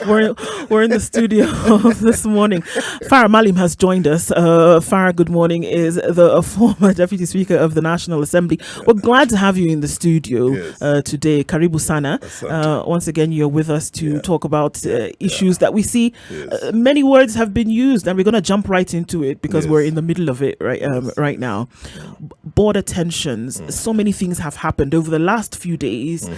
We're in the studio this morning. Farah Maalim has joined us. Farah, good morning, is the former Deputy Speaker of the National Assembly. We're glad to have you in the studio today. Karibu Sana. Once again, you're with us to talk about issues that we see. Many words have been used, and we're going to jump right into it because we're in the middle of it right now. Border tensions. So many things have happened over the last few days.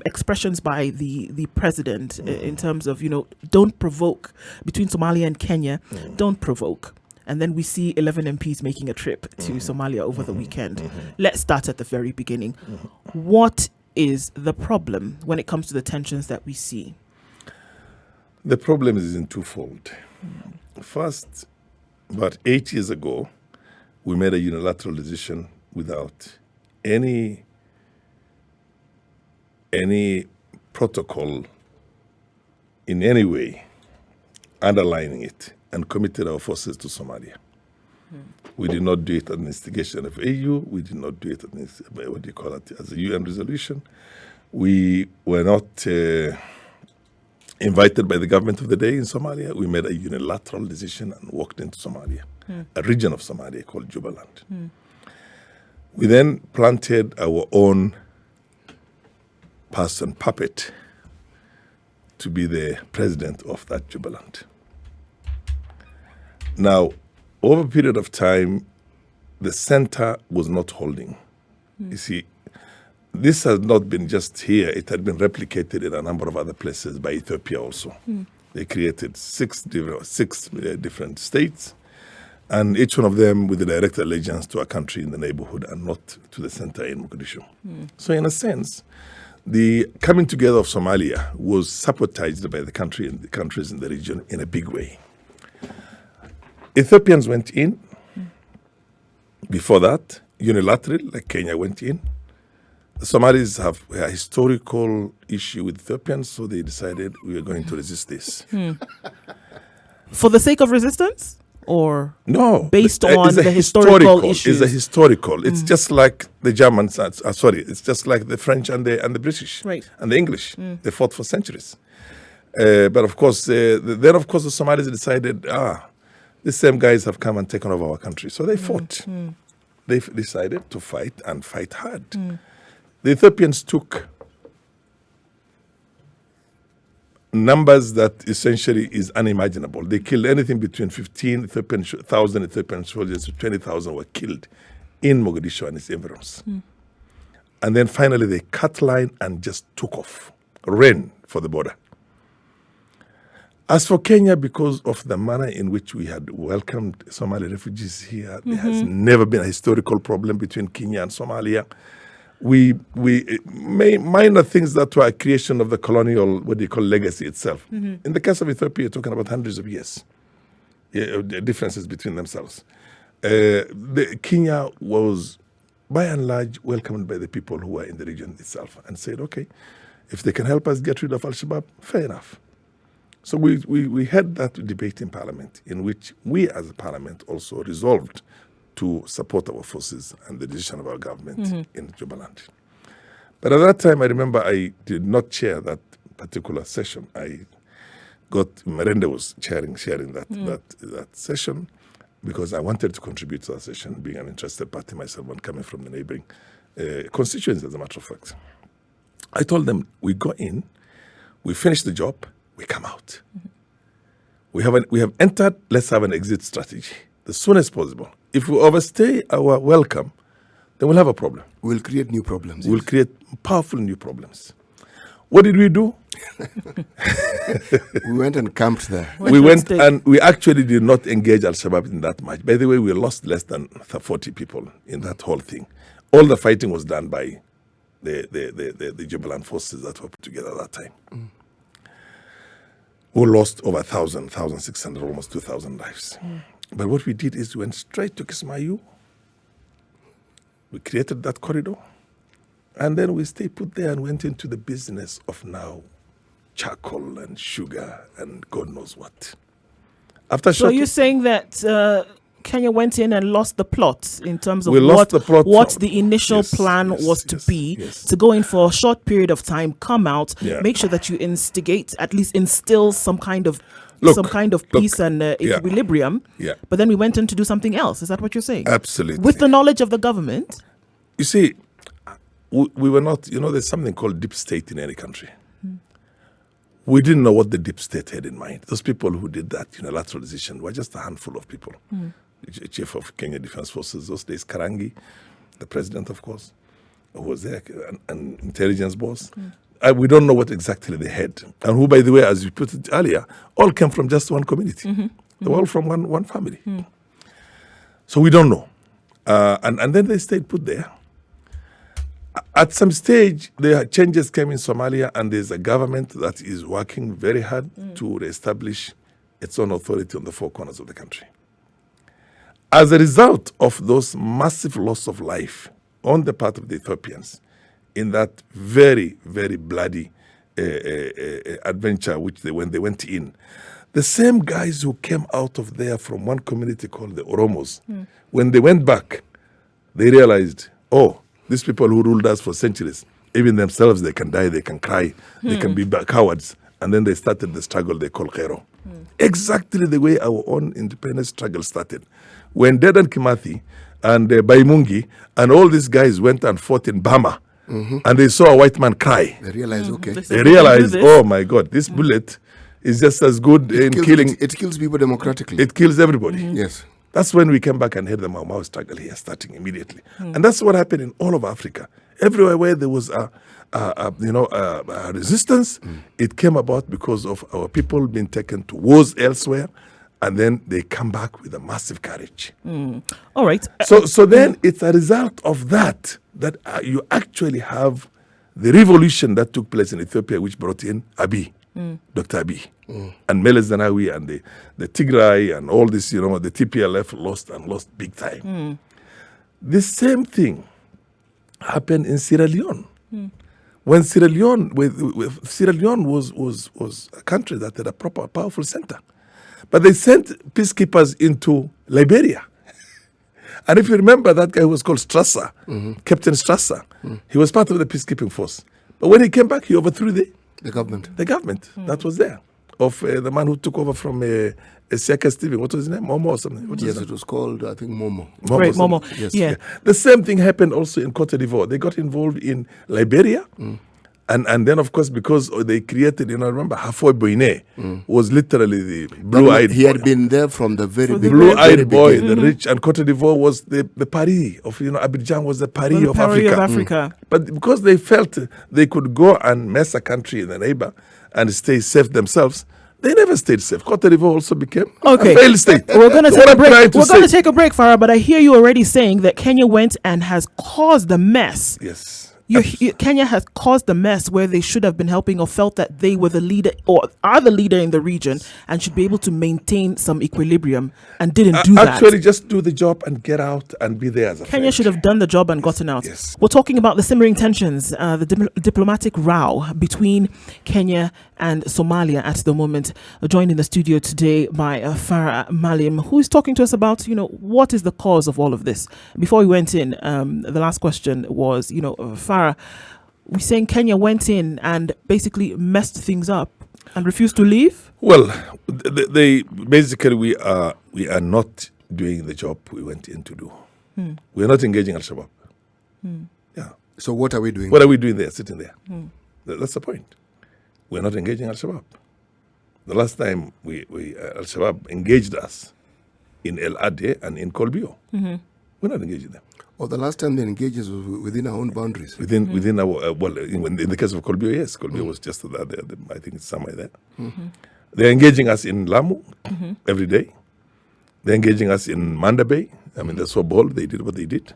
Expressions by the president in terms of, don't provoke between Somalia and Kenya. Don't provoke. And then we see 11 MPs making a trip to Somalia over the weekend. Let's start at the very beginning. What is the problem when it comes to the tensions that we see? The problem is in twofold. First, about 8 years ago, we made a unilateral decision without any protocol in any way underlining it, and committed our forces to Somalia. We did not do it at the instigation of AU. We did not do it at as a UN resolution. We were not invited by the government of the day in Somalia. We made a unilateral decision and walked into Somalia, a region of Somalia called Jubaland. We then planted our own person, puppet, to be the president of that Jubaland. Now, over a period of time, the center was not holding. You see, this has not been just here. It had been replicated in a number of other places by Ethiopia also. They created six different states, and each one of them with a direct allegiance to a country in the neighborhood and not to the center in Mogadishu. So in a sense, the coming together of Somalia was sabotaged by the country and the countries in the region in a big way. Ethiopians went in. Before that, unilaterally, like Kenya went in. The Somalis have a historical issue with Ethiopians, so they decided we are going to resist this. For the sake of resistance? Or based on the historical issues? It's a historical. It's just like the Germans, it's just like the French and the British and the English. They fought for centuries. But of course, then of course the Somalis decided, these same guys have come and taken over our country. So they fought. They decided to fight and fight hard. The Ethiopians took numbers that essentially is unimaginable. They killed anything between 15,000 Ethiopian soldiers to 20,000 were killed in Mogadishu and its environs. And then finally they cut line and just took off, ran for the border. As for Kenya, because of the manner in which we had welcomed Somali refugees here, there has never been a historical problem between Kenya and Somalia. We minor things that were a creation of the colonial, legacy itself. In the case of Ethiopia, you're talking about hundreds of years, differences between themselves. Kenya was, by and large, welcomed by the people who were in the region itself and said, okay, if they can help us get rid of Al-Shabaab, fair enough. So we had that debate in Parliament, in which we as a Parliament also resolved to support our forces and the decision of our government in Jubaland. But at that time, I remember I did not chair that particular session. Merenda was sharing that session because I wanted to contribute to that session, being an interested party myself and coming from the neighboring constituents, as a matter of fact. I told them, we go in, we finish the job, we come out. We have entered, let's have an exit strategy as soon as possible. If we overstay our welcome, then we'll have a problem. We'll create new problems. We'll create powerful new problems. What did we do? We went and camped there. We went and we actually did not engage Al-Shabaab in that much. By the way, we lost less than 40 people in that whole thing. All the fighting was done by the Jubaland forces that were put together at that time. We lost over 1,000, 1,600, almost 2,000 lives. But what we did is we went straight to Kismayu. We created that corridor. And then we stayed put there and went into the business of now charcoal and sugar and God knows what. So you're saying that Kenya went in and lost the plot in terms of We lost the plot what from- the initial Yes, plan yes, was to yes, be, yes. to go in for a short period of time, come out, Yeah. make sure that you instigate, at least instill some kind of peace and equilibrium. Yeah. But then we went in to do something else. Is that what you're saying? Absolutely. With the knowledge of the government? You see, we were not, there's something called deep state in any country. We didn't know what the deep state had in mind. Those people who did that unilateral decision were just a handful of people. The chief of Kenya Defense Forces those days, Karangi, the president, of course, who was there, an intelligence boss. We don't know what exactly they had. And who, by the way, as you put it earlier, all came from just one community. They were all from one family. So we don't know. And then they stayed put there. At some stage, the changes came in Somalia, and there's a government that is working very hard to reestablish its own authority on the four corners of the country. As a result of those massive loss of life on the part of the Ethiopians in that very, very bloody adventure when they went in, the same guys who came out of there from one community called the Oromos, when they went back, they realized, these people who ruled us for centuries, even themselves, they can die, they can cry, they can be cowards. And then they started the struggle they call Kero. Exactly the way our own independence struggle started. When Dedan Kimathi and Baimungi and all these guys went and fought in Bama, and they saw a white man cry, They realize, okay. They they realized, oh my God, this bullet is just as good in killing. It kills people democratically. It kills everybody. Yes. That's when we came back and had the Mau Mau struggle here starting immediately. And that's what happened in all of Africa. Everywhere where there was a resistance, it came about because of our people being taken to wars elsewhere, and then they come back with a massive courage. All right. So then it's a result of that you actually have the revolution that took place in Ethiopia, which brought in Abiy. Dr. Abiy and Meles Zenawi and the Tigray and all this, the TPLF lost big time. The same thing happened in Sierra Leone. When Sierra Leone, Sierra Leone was a country that had a proper, powerful center. But they sent peacekeepers into Liberia. And if you remember, that guy who was called Strasser, Captain Strasser, he was part of the peacekeeping force. But when he came back, he overthrew The government. the government that was there, of the man who took over from Siaka Stephen. What was his name? Momo or something? What was Yes, his it was called, I think, Momo. name? Right, something. Momo. Yes. Yeah. The same thing happened also in Cote d'Ivoire. They got involved in Liberia. And then, of course, because they created, remember, Hafoy Boine was literally the blue-eyed He boy. had been there from the very From the beginning. Blue-eyed boy, the rich, and Cote d'Ivoire was the Paris of, Abidjan was the Paris The of Paris Africa. of Africa. But because they felt they could go and mess a country in the neighbor and stay safe themselves, they never stayed safe. Cote d'Ivoire also became a failed state. We're going to So take what a I'm break. trying to We're going to say- take a break, Farah, but I hear you already saying that Kenya went and has caused the mess. Yes. Kenya has caused the mess where they should have been helping, or felt that they were the leader or are the leader in the region and should be able to maintain some equilibrium, and didn't do that. Actually, just do the job and get out and be there as a Kenya friend. should have done the job and gotten out. Yes. We're talking about the simmering tensions, the diplomatic row between Kenya and Somalia at the moment. Joined in the studio today by Farah Maalim, who is talking to us about, what is the cause of all of this. Before we went in, the last question was, Farah, we're saying Kenya went in and basically messed things up and refused to leave? Well, they basically we are not doing the job we went in to do. We are not engaging Al-Shabaab. Yeah. So what are we doing? What are we doing there, sitting there? That's the point. We're not engaging Al-Shabaab. The last time Al-Shabaab engaged us in El Ade and in Kolbio, we're not engaging them. Or the last time they engaged us was within our own boundaries. Within our in the case of Kolbio, yes, Kolbio was just there. I think it's somewhere there. They're engaging us in Lamu every day. They're engaging us in Manda Bay. I mean, they're so bold. They did what they did.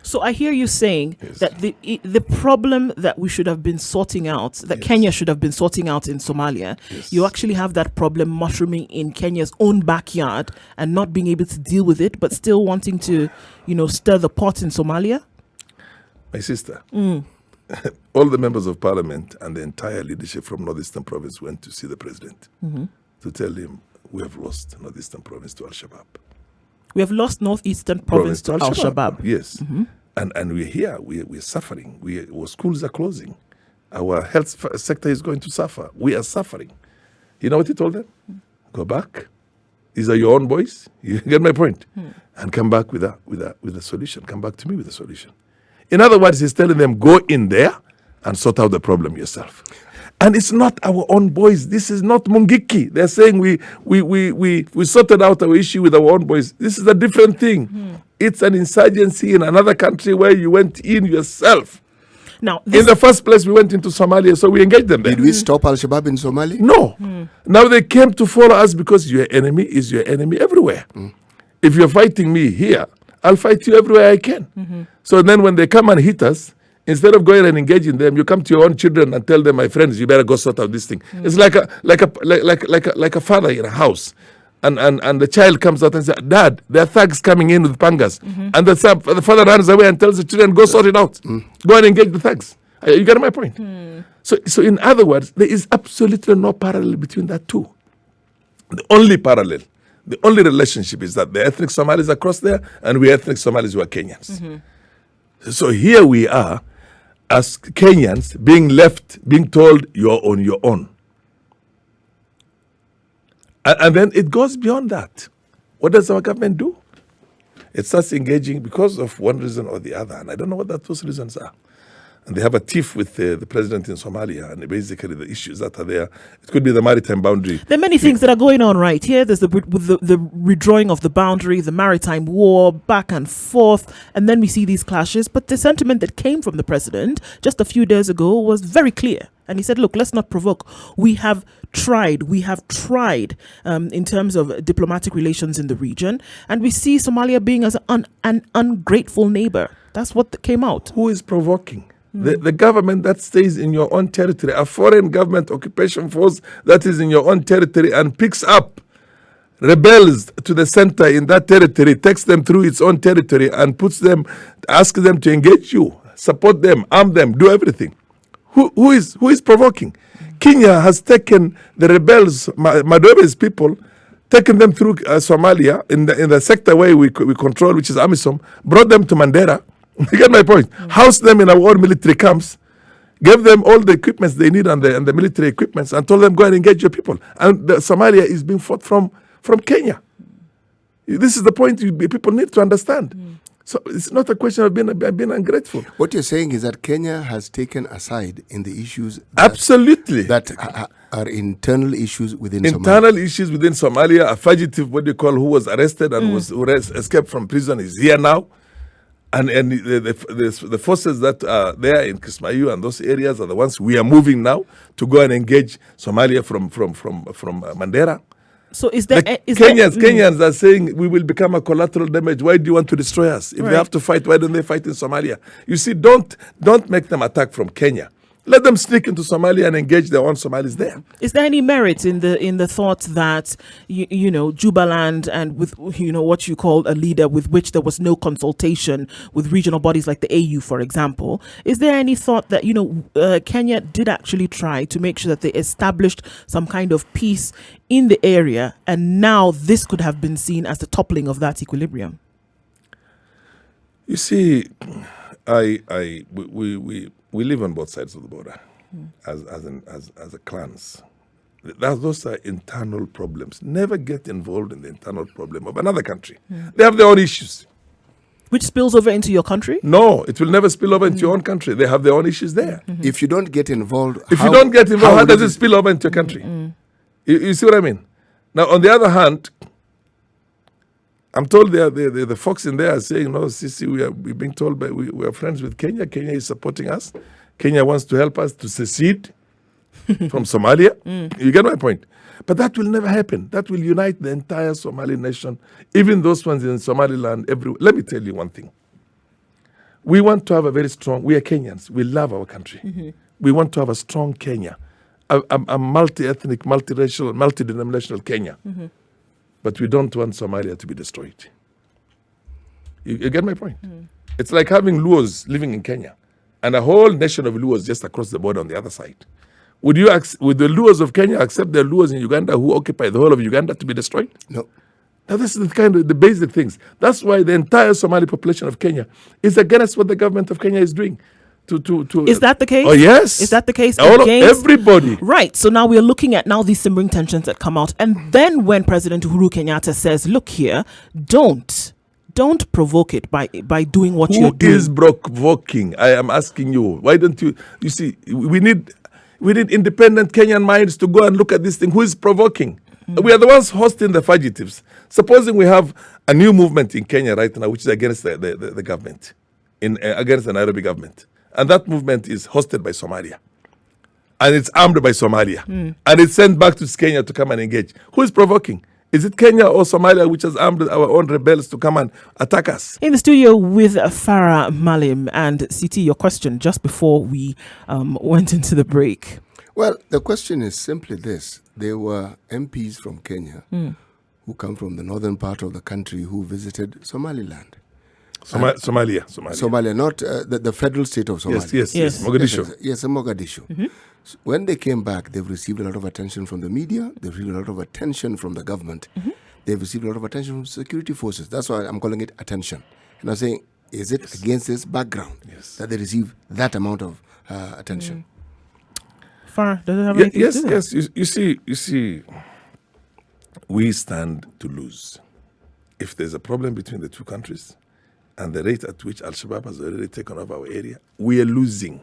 So I hear you saying that the problem that we should have been sorting out, that Kenya should have been sorting out in Somalia, you actually have that problem mushrooming in Kenya's own backyard and not being able to deal with it, but still wanting to, stir the pot in Somalia? My sister, all the members of parliament and the entire leadership from Northeastern Province went to see the president to tell him we have lost Northeastern Province to Al-Shabaab. We have lost northeastern province to Al-Shabaab. Yes. And we're here. We're suffering. Our schools are closing. Our health sector is going to suffer. We are suffering. You know what he told them? Go back. These are your own boys. You get my point? And come back with a solution. Come back to me with a solution. In other words, he's telling them, go in there and sort out the problem yourself. And it's not our own boys. This is not Mungiki. They're saying we sorted out our issue with our own boys. This is a different thing. It's an insurgency in another country where you went in yourself. Now, in the first place, we went into Somalia, so we engaged them there. Did we stop Al-Shabaab in Somalia? No. Now they came to follow us because your enemy is your enemy everywhere. If you're fighting me here, I'll fight you everywhere I can. So then when they come and hit us, instead of going and engaging them, you come to your own children and tell them, my friends, you better go sort out this thing. It's like a father in a house. And the child comes out and says, Dad, there are thugs coming in with pangas. And the father runs away and tells the children, go sort it out. Go and engage the thugs. You get my point? So in other words, there is absolutely no parallel between that two. The only parallel, the only relationship is that the ethnic Somalis are across there and we ethnic Somalis who are Kenyans. So here we are as Kenyans being told you're on your own. And then it goes beyond that. What does our government do? It starts engaging because of one reason or the other. And I don't know what those reasons are. And they have a tiff with the president in Somalia. And basically the issues that are there, it could be the maritime boundary. There are many things that are going on right here. There's the redrawing of the boundary, the maritime war, back and forth. And then we see these clashes. But the sentiment that came from the president just a few days ago was very clear. And he said, look, let's not provoke. We have tried in terms of diplomatic relations in the region. And we see Somalia being as an ungrateful neighbor. That's what came out. Who is provoking? The government that stays in your own territory, a foreign government occupation force that is in your own territory and picks up rebels to the center in that territory, takes them through its own territory and asks them to engage you, support them, arm them, do everything. Who is provoking? Kenya has taken the rebels, Madobe's people, taken them through Somalia in the sector where we control, which is AMISOM, brought them to Mandera. You get my point? Housed them in our own military camps, gave them all the equipments they need and the military equipments, and told them, go and engage your people. And Somalia is being fought from Kenya. This is the point people need to understand. So it's not a question of being ungrateful. What you're saying is that Kenya has taken a side in the issues absolutely that are internal issues within Somalia. Internal issues within Somalia. A fugitive, who was arrested and who escaped from prison is here now. And the forces that are there in Kismayu and those areas are the ones we are moving now to go and engage Somalia from Mandera. So Kenyans are saying we will become a collateral damage. Why do you want to destroy us? If they have to fight, why don't they fight in Somalia? You see, don't make them attack from Kenya. Let them sneak into Somalia and engage their own Somalis there. Is there any merit in the thought that Jubaland and with what you call a leader with which there was no consultation with regional bodies like the AU, for example? Is there any thought that Kenya did actually try to make sure that they established some kind of peace in the area, and now this could have been seen as the toppling of that equilibrium? You see, we live on both sides of the border as a clans. Those are internal problems. Never get involved in the internal problem of another country. They have their own issues. Which spills over into your country? No, it will never spill over into your own country. They have their own issues there. If you don't get involved, how does it spill over into your country? You see what I mean? Now, on the other hand, I'm told the folks in there are saying, no, Sisi, we're being told we are friends with Kenya. Kenya is supporting us. Kenya wants to help us to secede from Somalia. You get my point? But that will never happen. That will unite the entire Somali nation, even those ones in Somaliland. Let me tell you one thing. We want to have a very strong, we are Kenyans. We love our country. We want to have a strong Kenya, a multi-ethnic, multiracial, multi-denominational Kenya. But we don't want Somalia to be destroyed. You get my point? It's like having Luos living in Kenya and a whole nation of Luos just across the border on the other side. Would the Luos of Kenya accept the Luos in Uganda who occupy the whole of Uganda to be destroyed? No. Now, this is the basic things. That's why the entire Somali population of Kenya is against what the government of Kenya is doing. Is that the case? Oh, yes. Is that the case? Everybody. Right. So now we're looking at these simmering tensions that come out. And then when President Uhuru Kenyatta says, look here, don't provoke it by doing what you're doing. Who is provoking? I am asking you. Why don't you see, we need independent Kenyan minds to go and look at this thing. Who is provoking? We are the ones hosting the fugitives. Supposing we have a new movement in Kenya right now, which is against the government, against the Nairobi government. And that movement is hosted by Somalia. And it's armed by Somalia. And it's sent back to Kenya to come and engage. Who is provoking? Is it Kenya or Somalia which has armed our own rebels to come and attack us? In the studio with Farah Maalim and CT, your question just before we went into the break. Well, the question is simply this. There were MPs from Kenya who come from the northern part of the country who visited Somaliland. Somalia, not the federal state of Somalia. Yes. Mogadishu. Yes, Mogadishu. So when they came back, they've received a lot of attention from the media. They've received a lot of attention from the government. They've received a lot of attention from security forces. That's why I'm calling it attention. And I'm saying, is it against this background that they receive that amount of attention? Farah, does it have anything to do with that? Yes. You see, we stand to lose. If there's a problem between the two countries, and the rate at which Al-Shabaab has already taken over our area, we are losing.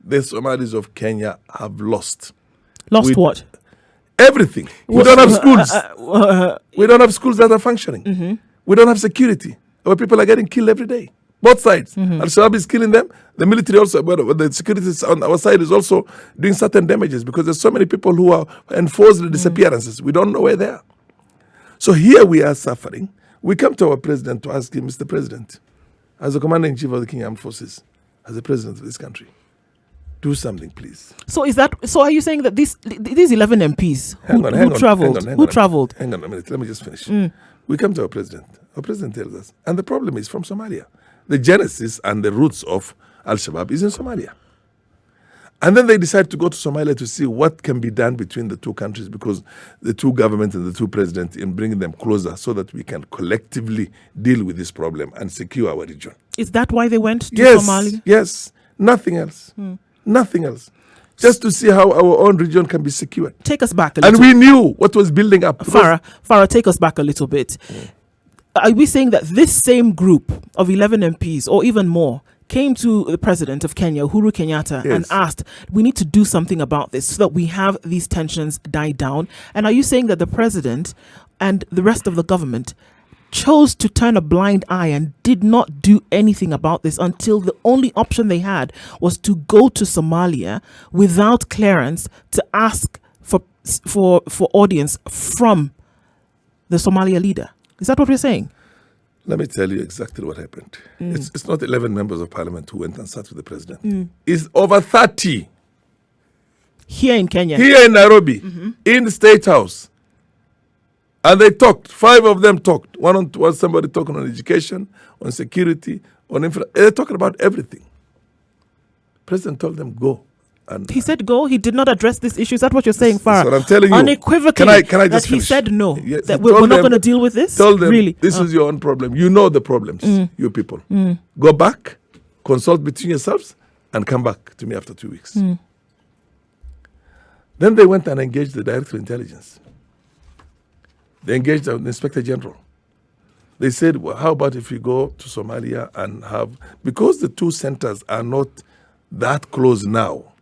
The Somalis of Kenya have lost. What? Everything. We don't have schools. We don't have schools that are functioning. We don't have security. Our people are getting killed every day. Both sides. Al-Shabaab is killing them. The military also, the security on our side is also doing certain damages because there's so many people who are enforced disappearances. We don't know where they are. So here we are suffering. We come to our president to ask him, Mr. President, as the commander-in-chief of the Kenyan Armed Forces, as the president of this country, do something, please. So are you saying that these 11 MPs who traveled? Hang on a minute. Let me just finish. We come to our president. Our president tells us, and the problem is from Somalia. The genesis and the roots of Al-Shabaab is in Somalia. And then they decide to go to Somalia to see what can be done between the two countries because the two governments and the two presidents in bringing them closer so that we can collectively deal with this problem and secure our region. Is that why they went to Somalia? Yes. Nothing else. Nothing else. Just to see how our own region can be secured. Take us back a little. And we knew what was building up. Farah, take us back a little bit. Are we saying that this same group of 11 MPs or even more came to the president of Kenya, Uhuru Kenyatta, and asked, we need to do something about this so that we have these tensions die down? And are you saying that the president and the rest of the government chose to turn a blind eye and did not do anything about this until the only option they had was to go to Somalia without clearance to ask for audience from the Somalia leader? Is that what we're saying? Let me tell you exactly what happened. It's not 11 members of parliament who went and sat with the president. It's over 30. Here in Kenya? Here in Nairobi, in the State House. And they talked. 5 of them talked. One somebody talking on education, on security, on infra. They're talking about everything. President told them, go. And he said go? He did not address this issue? Is that what you're saying, Farah? That's what I'm telling you. Unequivocally, can I just that he finish? said no. Yes, that we're not going to deal with this? Tell them, really? This is your own problem. You know the problems, you people. Go back, consult between yourselves, and come back to me after 2 weeks. Then they went and engaged the Director of Intelligence. They engaged the Inspector General. They said, well, how about if we go to Somalia and have, because the two centers are not that close now,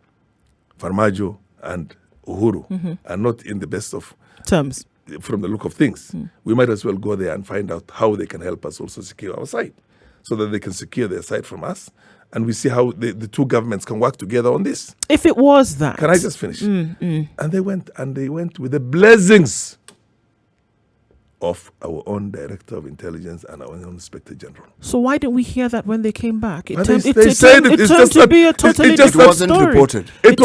Farmajo and Uhuru are not in the best of terms from the look of things. We might as well go there and find out how they can help us also secure our side so that they can secure their side from us. And we see how the two governments can work together on this. If it was that. Can I just finish? And they went with the blessings of our own Director of Intelligence and our own Inspector General. So why didn't we hear that when they came back? It turned to be a totally different story. Reported. It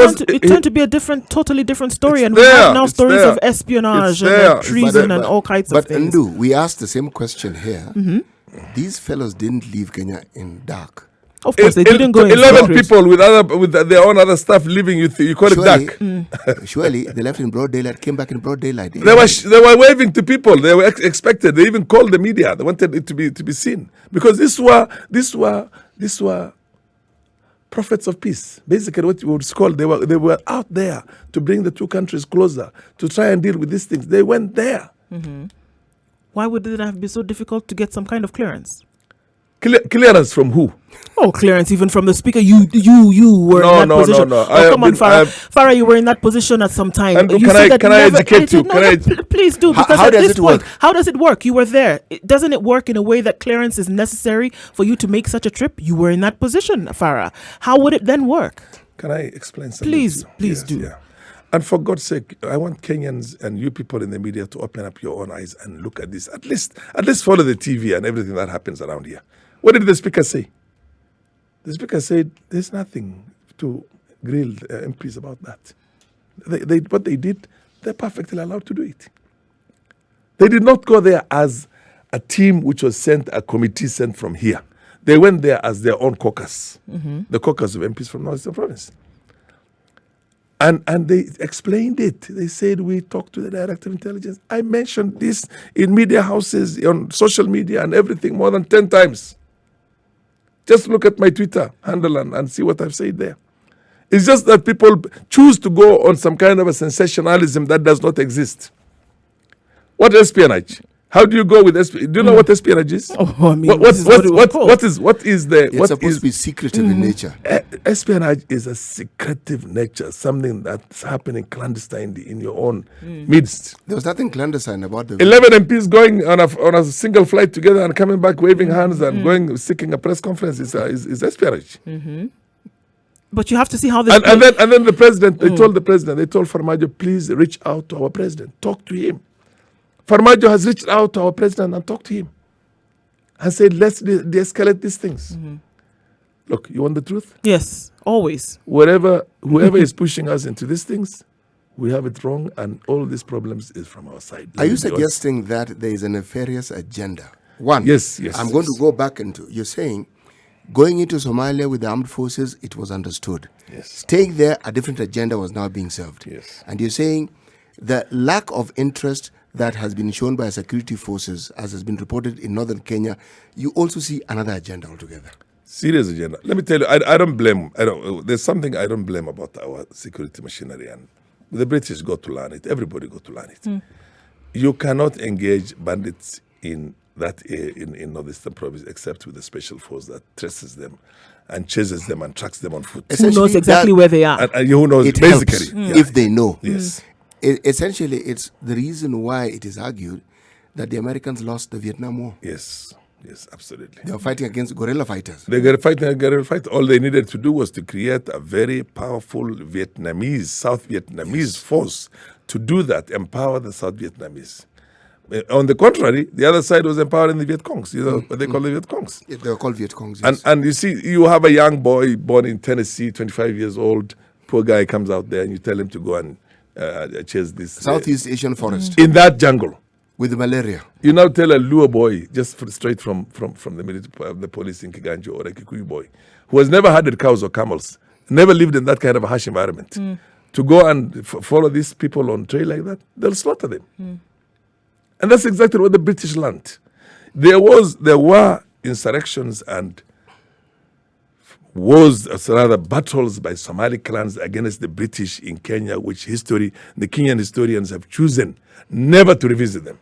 turned to be a totally different story, and we have now stories of espionage and treason and all kinds of things. But Ndu, we asked the same question here. These fellows didn't leave Kenya in dark. Of course, they didn't go in 11 secret. people with their own other stuff living. You call it dark. Surely they left in broad daylight, came back in broad daylight. They were waving to people. They were expected. They even called the media. They wanted it to be seen because these were prophets of peace. Basically, what you would call they were out there to bring the two countries closer, to try and deal with these things. They went there. Why would it have been so difficult to get some kind of clearance? Clearance from who? Oh, clearance even from the speaker. You were in that position. No. Oh, come on, Farah. Farah, you were in that position at some time. And You can said I that can I never educate you? edited- No, Can no, I? please do, because How at does this it point, work? how does it work? You were there. Doesn't it work in a way that clearance is necessary for you to make such a trip? You were in that position, Farah. How would it then work? Can I explain something? Please Yes, do. Yeah. And for God's sake, I want Kenyans and you people in the media to open up your own eyes and look at this. At least follow the TV and everything that happens around here. What did the speaker say? The speaker said there's nothing to grill MPs about that. What they did, they're perfectly allowed to do it. They did not go there as a team which was a committee sent from here. They went there as their own caucus, the caucus of MPs from Northeastern Province. And they explained it. They said, we talked to the Director of Intelligence. I mentioned this in media houses, on social media and everything more than 10 times. Just look at my Twitter handle and see what I've said there. It's just that people choose to go on some kind of a sensationalism that does not exist. What espionage? How do you go with espionage? Do you know what espionage is? Oh, I mean, What is the It's supposed to be secretive in nature. espionage is a secretive nature, something that's happening clandestinely in your own midst. There was nothing clandestine about the 11 MPs going on a single flight together and coming back waving hands and going seeking a press conference is espionage. But you have to see how this. And then the president, they told Farah Maalim, please reach out to our president, talk to him. Farah Maalim has reached out to our president and talked to him and said, let's de-escalate these things. Look, you want the truth? Yes, always. Whoever is pushing us into these things, we have it wrong, and all these problems is from our side. Are you suggesting that there is a nefarious agenda? One. Yes. I'm going to go back into, you're saying, going into Somalia with the armed forces, it was understood. Yes. Staying there, a different agenda was now being served. Yes. And you're saying the lack of interest that has been shown by security forces, as has been reported in northern Kenya, you also see another agenda altogether. Serious agenda. Let me tell you, I don't blame. There's something I don't blame about our security machinery, and the British got to learn it. Everybody got to learn it. You cannot engage bandits in northeastern province except with a special force that traces them and chases them and tracks them on foot. Who knows exactly where they are? And who knows It basically helps if they know. Yes. Essentially, it's the reason why it is argued that the Americans lost the Vietnam War. Yes, absolutely. They were fighting against guerrilla fighters. They were fighting a guerrilla fight. All they needed to do was to create a very powerful South Vietnamese force to do that, empower the South Vietnamese. On the contrary, the other side was empowering the Viet Congs. You know what they call the Viet Congs. Yeah, they were called Viet Congs, yes. And you see, you have a young boy born in Tennessee, 25 years old. Poor guy comes out there and you tell him to go and chase this. Southeast Asian forest. In that jungle. With malaria. You now tell a Luo boy, just straight from the military, the police in Kiganjo, or a Kikuyu boy, who has never hunted cows or camels, never lived in that kind of a harsh environment, to go and follow these people on trail like that, they'll slaughter them. And that's exactly what the British learned. There were insurrections and battles by Somali clans against the British in Kenya, which the Kenyan historians have chosen never to revisit them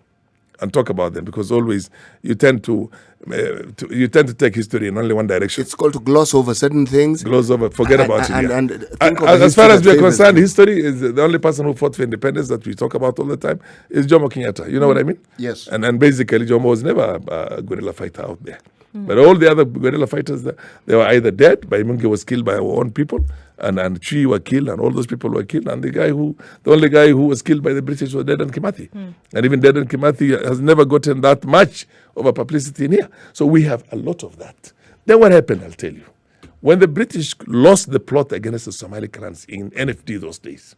and talk about them, because always you tend to take history in only one direction. It's called to gloss over certain things. Gloss over, forget about it. And think of the as far history as we are that favors concerned, you. history is the only person who fought for independence that we talk about all the time is Jomo Kenyatta. You know what I mean? Yes. And basically, Jomo was never a guerrilla fighter out there. But all the other guerrilla fighters, they were either dead. Baimunge was killed by our own people, and Chui were killed, and all those people were killed. And the only guy who was killed by the British was Dedan Kimathi. And even Dedan Kimathi has never gotten that much of a publicity in here. So we have a lot of that. Then what happened, I'll tell you. When the British lost the plot against the Somali clans in NFD those days,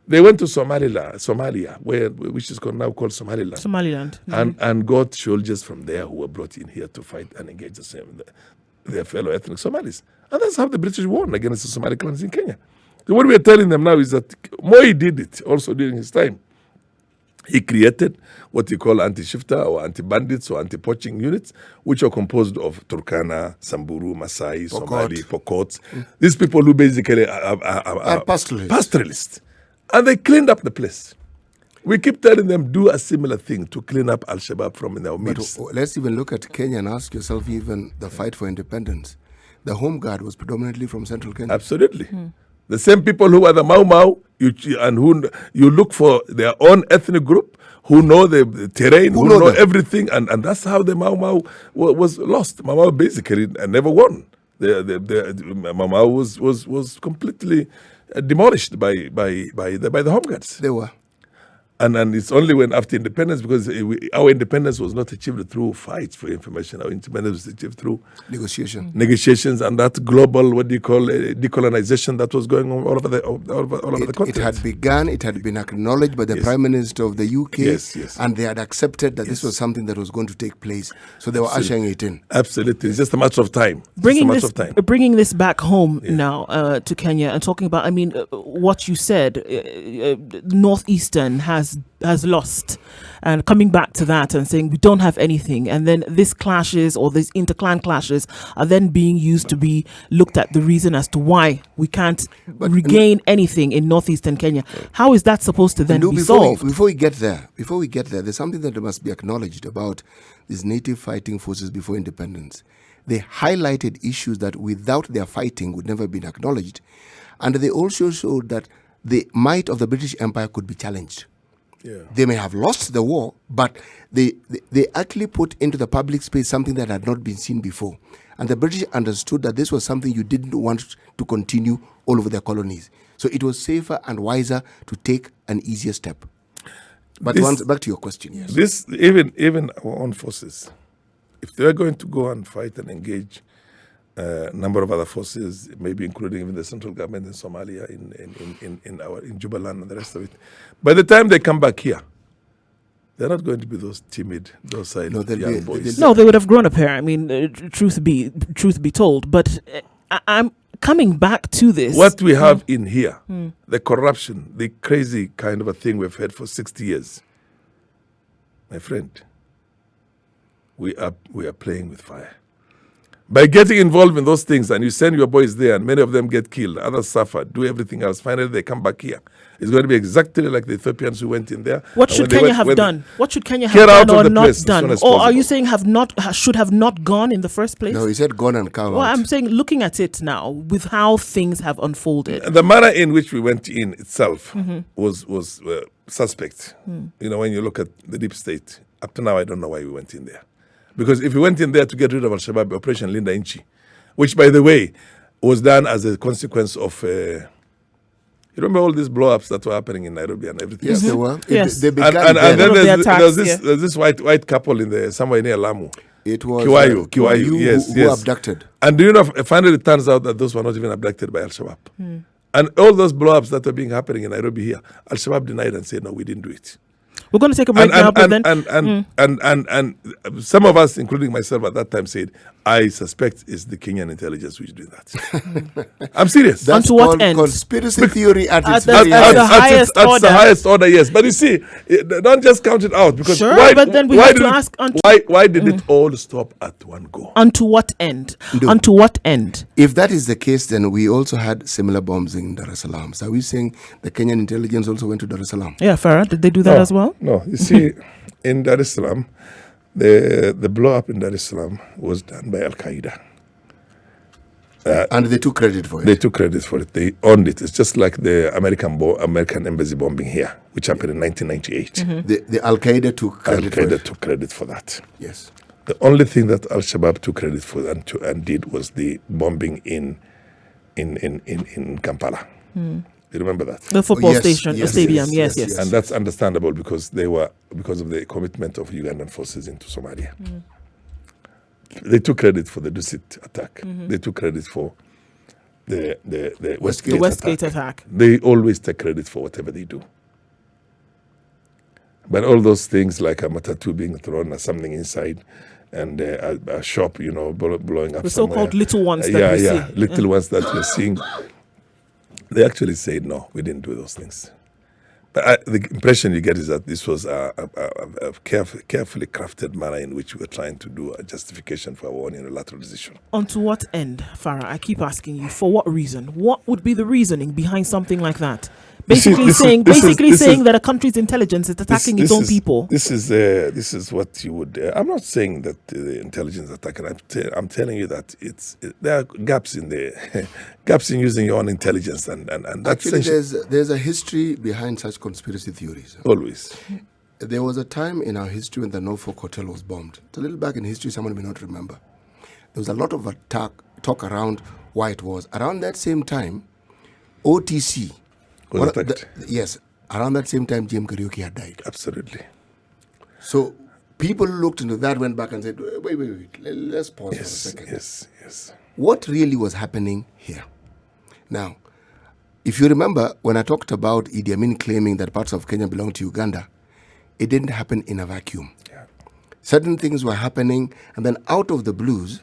they went to Somalia, which is now called Somaliland. Somaliland. And got soldiers from there who were brought in here to fight and engage the same. their fellow ethnic Somalis. And that's how the British won against the Somali clans in Kenya. So what we are telling them now is that Moi did it also during his time. He created what you call anti-shifter or anti-bandits or anti-poaching units, which are composed of Turkana, Samburu, Masai, Somali, Pokot. These people who basically are pastoralists. And they cleaned up the place. We keep telling them, do a similar thing to clean up Al-Shabaab from in our midst. But let's even look at Kenya and ask yourself, even the fight for independence. The Home Guard was predominantly from central Kenya. Absolutely. The same people who are the Mau Mau and who you look for their own ethnic group, who know the terrain, who know everything, and that's how the Mau Mau was lost. Mau Mau basically never won. The Mau Mau was completely demolished by the Home Guards. They were. And it's only when after independence, because our independence was not achieved through fights for information. Our independence was achieved through negotiations, and that global, decolonization that was going on all over the continent. It had begun. It had been acknowledged by the Prime Minister of the UK, and they had accepted that this was something that was going to take place. So they were ushering it in. Absolutely, it's just a matter of time. Bringing this back home now to Kenya and talking about, what you said, Northeastern has lost, and coming back to that and saying we don't have anything, and then these clashes or these interclan clashes are then being used to be looked at the reason as to why we can't regain anything in northeastern Kenya. How is that supposed to then be solved? Before we get there, there's something that must be acknowledged about these native fighting forces before independence. They highlighted issues that without their fighting would never have been acknowledged, and they also showed that the might of the British Empire could be challenged. They may have lost the war, but they actually put into the public space something that had not been seen before. And the British understood that this was something you didn't want to continue all over their colonies. So it was safer and wiser to take an easier step. But back to your question, yes. This, even our own forces, if they're going to go and fight and engage a number of other forces, maybe including even the central government in Somalia, in Jubaland and the rest of it. By the time they come back here, they're not going to be those timid, docile young boys. No, they would have grown up here. Truth be told, but I'm coming back to this. What we have in here, the corruption, the crazy kind of a thing we've had for 60 years, my friend, we are playing with fire. By getting involved in those things, and you send your boys there, and many of them get killed, others suffer, do everything else. Finally, they come back here. It's going to be exactly like the Ethiopians who went in there. What should Kenya have done? What should Kenya have done or not done? Or are you saying should have not gone in the first place? No, he said gone and come out. Well, I'm saying looking at it now, with how things have unfolded. The manner in which we went in itself was suspect. When you look at the deep state, up to now, I don't know why we went in there. Because if we went in there to get rid of Al-Shabaab, Operation Linda Inchi, which, by the way, was done as a consequence of... you remember all these blow-ups that were happening in Nairobi and everything? Yes, they were. Yes. And then there's this white couple somewhere near Lamu. It was Kiwayu, yes. Who abducted. And do you know, finally it turns out that those were not even abducted by Al-Shabaab. And all those blow-ups that were happening in Nairobi here, Al-Shabaab denied and said, no, we didn't do it. We're going to take a break now, but then... And some of us, including myself at that time, said, I suspect it's the Kenyan intelligence which is doing that. I'm serious. That's to what end? Conspiracy theory at its the highest order, yes. But you see, don't just count it out. Because but then we have to ask... Why did it all stop at one go? Unto what end? Unto what end? If that is the case, then we also had similar bombs in Dar es Salaam. So are we saying the Kenyan intelligence also went to Dar es Salaam? Yeah, Farah, did they do that as well? No, you see, in Dar es Salaam, the blow-up in Dar es Salaam was done by Al-Qaeda. And they took credit for it. They took credit for it. They owned it. It's just like the American embassy bombing here, which happened in 1998. The Al-Qaeda took credit for it. Al-Qaeda took credit for that. Yes. The only thing that Al-Shabaab took credit for and did was the bombing in Kampala. You remember that? The football stadium, yes. And that's understandable because of the commitment of Ugandan forces into Somalia. They took credit for the Dusit attack. They took credit for the Westgate attack. They always take credit for whatever they do. But all those things like a matatu being thrown or something inside and a shop, blowing up. The so-called little ones that we see. Little ones that we're seeing. They actually said, no, we didn't do those things. But the impression you get is that this was a carefully crafted manner in which we were trying to do a justification for our own unilateral decision. Onto what end, Farah? I keep asking you, for what reason? What would be the reasoning behind something like that? Basically saying that a country's intelligence is attacking its own people. This is what you would. I'm not saying that the intelligence is attacking. I'm telling you that there are gaps in using your own intelligence, and that's actually there's a history behind such conspiracy theories. Always. There was a time in our history when the Norfolk Hotel was bombed. It's a little back in history. Someone may not remember. There was a lot of talk around why it was. Around that same time, OTC. Yes, around that same time, Jim Kariuki had died. Absolutely. So people looked into that, went back and said, wait, let's pause for a second. Yes. What really was happening here? Now, if you remember, when I talked about Idi Amin claiming that parts of Kenya belong to Uganda, it didn't happen in a vacuum. Yeah. Certain things were happening, and then out of the blues,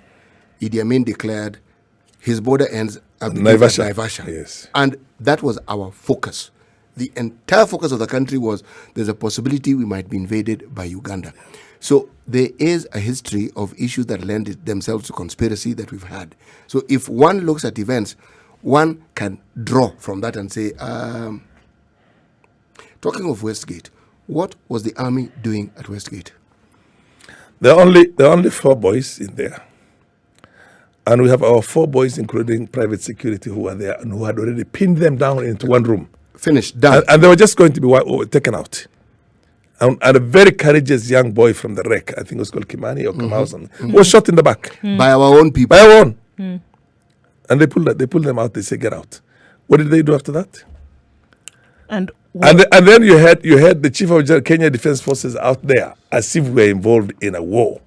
Idi Amin declared his border ends at Naivasha. Yes. And that was our focus. The entire focus of the country was there's a possibility we might be invaded by Uganda. So there is a history of issues that lend themselves to conspiracy that we've had. So if one looks at events, one can draw from that and say, talking of Westgate, what was the army doing at Westgate? There are only 4 boys in there. And we have our 4 boys, including private security, who were there and who had already pinned them down into one room. Finished, done. And they were just going to be taken out. And a very courageous young boy from the wreck, I think it was called Kimani or Kamausan, was shot in the back. By our own people. By our own. And they pulled them out. They said, get out. What did they do after that? And then you had the chief of Kenya Defense Forces out there, as if we were involved in a war,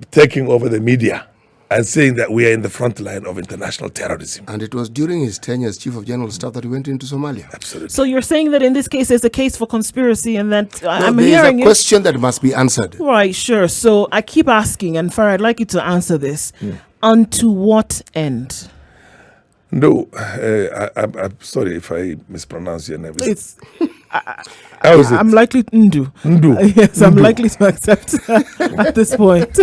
taking over the media and saying that we are in the front line of international terrorism. And it was during his tenure as Chief of General Staff that he went into Somalia. Absolutely. So you're saying that in this case there's a case for conspiracy, and that I'm hearing hearing a question that must be answered. Right, sure. So I keep asking, and Farah, I'd like you to answer this. Unto what end? No, I'm sorry if I mispronounce your name. I'm likely Ndu. Yes, I'm likely to accept at this point.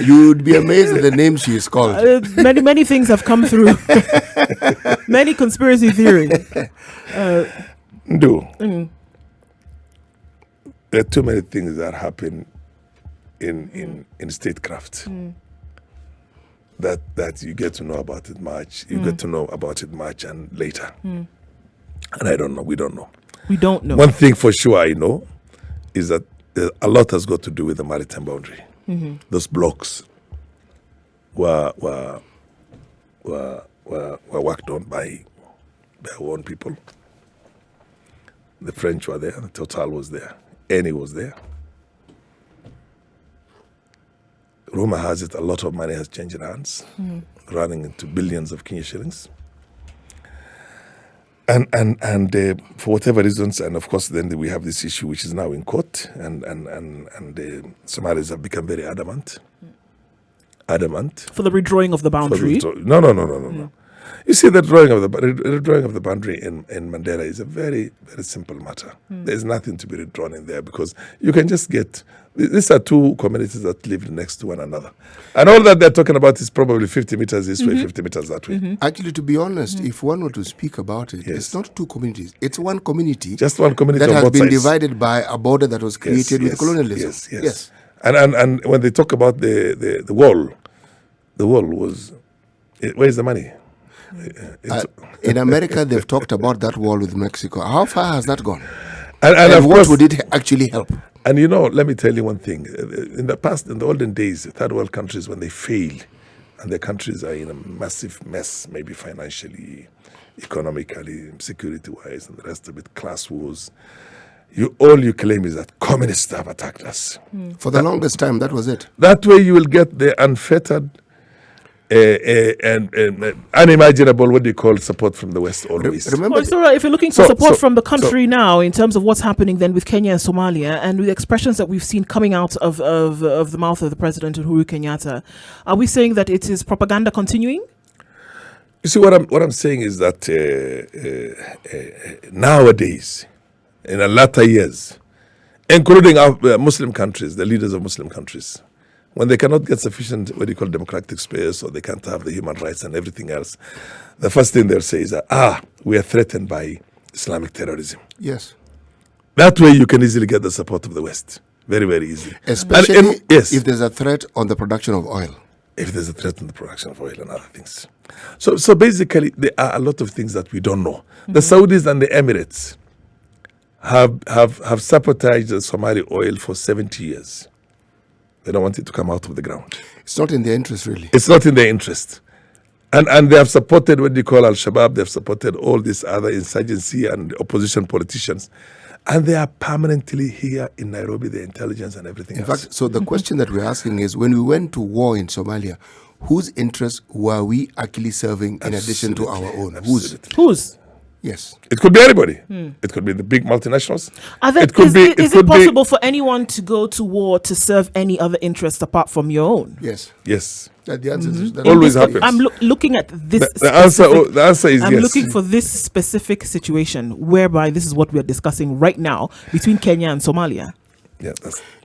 You would be amazed at the name she is called. Many things have come through. Many conspiracy theories. Ndu. There are too many things that happen in statecraft. That you get to know about it much. You get to know about it much and later. And I don't know. We don't know. We don't know. One thing for sure I know is that a lot has got to do with the maritime boundary. Those blocks were worked on by our own people. The French were there. Total was there. Eni was there. Rumor has it a lot of money has changed hands, running into billions of Kenya shillings. And for whatever reasons, and of course then we have this issue which is now in court, and the Somalis have become very adamant. For the redrawing of the boundary? No. You see, the redrawing of the boundary in Mandela is a very, very simple matter. There's nothing to be redrawn in there because you can just get... These are 2 communities that live next to one another. And all that they're talking about is probably 50 meters this way, 50 meters that way. Actually, to be honest, if one were to speak about it, it's not 2 communities. It's one community. Just one community that on has both been sides. Divided by a border that was created with colonialism. Yes. And when they talk about the wall was... Where's the money? In America, they've talked about that wall with Mexico. How far has that gone? And of what course, would it actually help? And let me tell you one thing. In the past, in the olden days, third world countries, when they fail, and their countries are in a massive mess, maybe financially, economically, security-wise, and the rest of it, class wars, all you claim is that communists have attacked us. For the longest time, that was it. That way you will get the unfettered unimaginable, what do you call, support from the West always. Remember, if you're looking for support from the country now, in terms of what's happening then with Kenya and Somalia, and with the expressions that we've seen coming out of the mouth of the President Uhuru Kenyatta, are we saying that it is propaganda continuing? You see, what I'm saying is that nowadays, in the latter years, including our Muslim countries, the leaders of Muslim countries, when they cannot get sufficient, what you call, democratic space, or they can't have the human rights and everything else, the first thing they'll say is that, we are threatened by Islamic terrorism. Yes. That way you can easily get the support of the West. Very, very easy. Especially if there's a threat on the production of oil. If there's a threat on the production of oil and other things. So basically, there are a lot of things that we don't know. Mm-hmm. The Saudis and the Emirates have sabotaged the Somali oil for 70 years. They don't want it to come out of the ground. It's not in their interest, really. It's not in their interest. And they have supported what you call Al-Shabaab. They have supported all these other insurgency and opposition politicians. And they are permanently here in Nairobi, the intelligence and everything else. In fact, so the question that we're asking is, when we went to war in Somalia, whose interests were we actually serving in addition to our own? Whose? Yes. It could be anybody. It could be the big multinationals. Is it possible for anyone to go to war to serve any other interest apart from your own? Yes. Yes. The answer is that always happens. I'm looking at this. The answer is yes. I'm looking for this specific situation whereby this is what we are discussing right now between Kenya and Somalia. Yeah.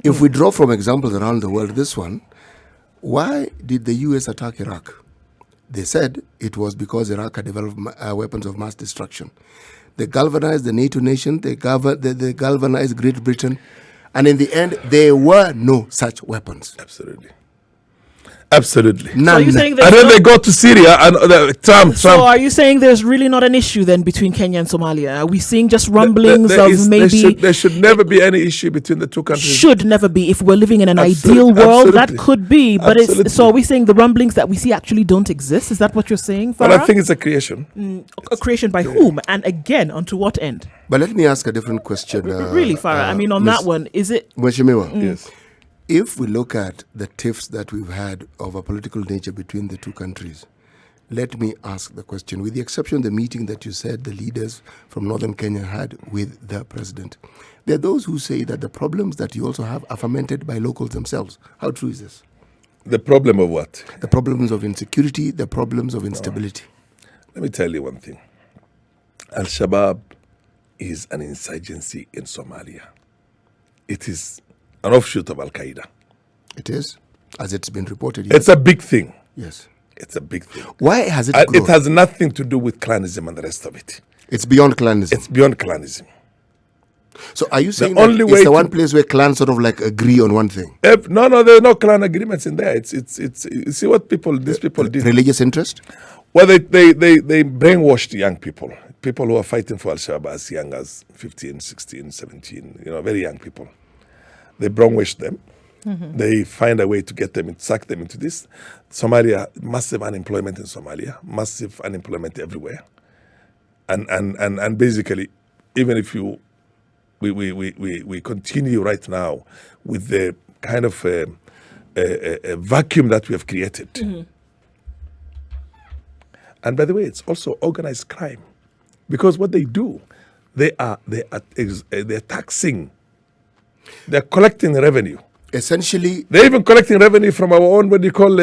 If we draw from examples around the world, this one, why did the US attack Iraq? They said it was because Iraq had developed weapons of mass destruction. They galvanized the NATO nation, they galvanized Great Britain, and in the end, there were no such weapons. Absolutely. None. So and then they go to Syria and Trump. So are you saying there's really not an issue then between Kenya and Somalia? Are we seeing just rumblings There should never be any issue between the two countries. Should never be. If we're living in an ideal world, that could be. But so are we saying the rumblings that we see actually don't exist? Is that what you're saying, Farah? Well, I think it's a creation. A creation by whom? And again, onto what end? But let me ask a different question. Really, Farah? on that one, is it... Yes. If we look at the tiffs that we've had of a political nature between the two countries, let me ask the question, with the exception of the meeting that you said the leaders from northern Kenya had with the president, there are those who say that the problems that you also have are fermented by locals themselves. How true is this? The problem of what? The problems of insecurity, the problems of instability. Let me tell you one thing. Al-Shabaab is an insurgency in Somalia. It is an offshoot of Al-Qaeda. It is, as it's been reported. Yes. It's a big thing. Yes. It's a big thing. Why has it grown? It has nothing to do with clanism and the rest of it. It's beyond clanism. It's beyond clanism. So are you saying that it's the one place where clans sort of like agree on one thing? No, there are no clan agreements in there. It's you see what these people did. Religious interest? Well, they brainwashed young people who are fighting for Al-Shabaab as young as 15, 16, 17, very young people. They brainwashed them. Mm-hmm. They find a way to get them, suck them into this. Somalia, massive unemployment in Somalia, massive unemployment everywhere. And basically, even if we continue right now with the kind of a vacuum that we have created. Mm-hmm. And by the way, it's also organized crime, because what they do, they're taxing. They're collecting revenue. Essentially, they're even collecting revenue from our own, what do you call,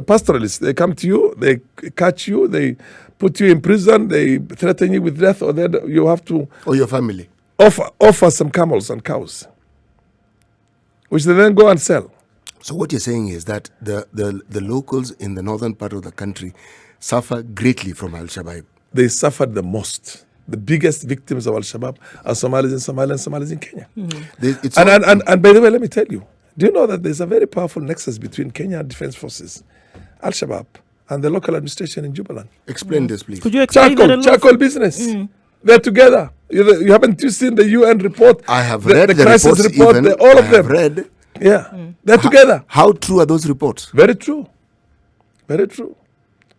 pastoralists. They come to you, they catch you, they put you in prison, they threaten you with death, or then you have to... Or your family. Offer some camels and cows, which they then go and sell. So what you're saying is that the locals in the northern part of the country suffer greatly from Al-Shabaab. They suffered the most. The biggest victims of Al-Shabaab are Somalis in Somalia and Somalis in Kenya. Mm-hmm. And by the way, let me tell you, do you know that there's a very powerful nexus between Kenya Defense Forces, Al-Shabaab, and the local administration in Jubaland? Explain this, please. Could you explain charcoal business. Mm. They're together. You haven't seen the UN report? I have read the crisis report. All of them. Yeah, they're together. How true are those reports? Very true. Very true.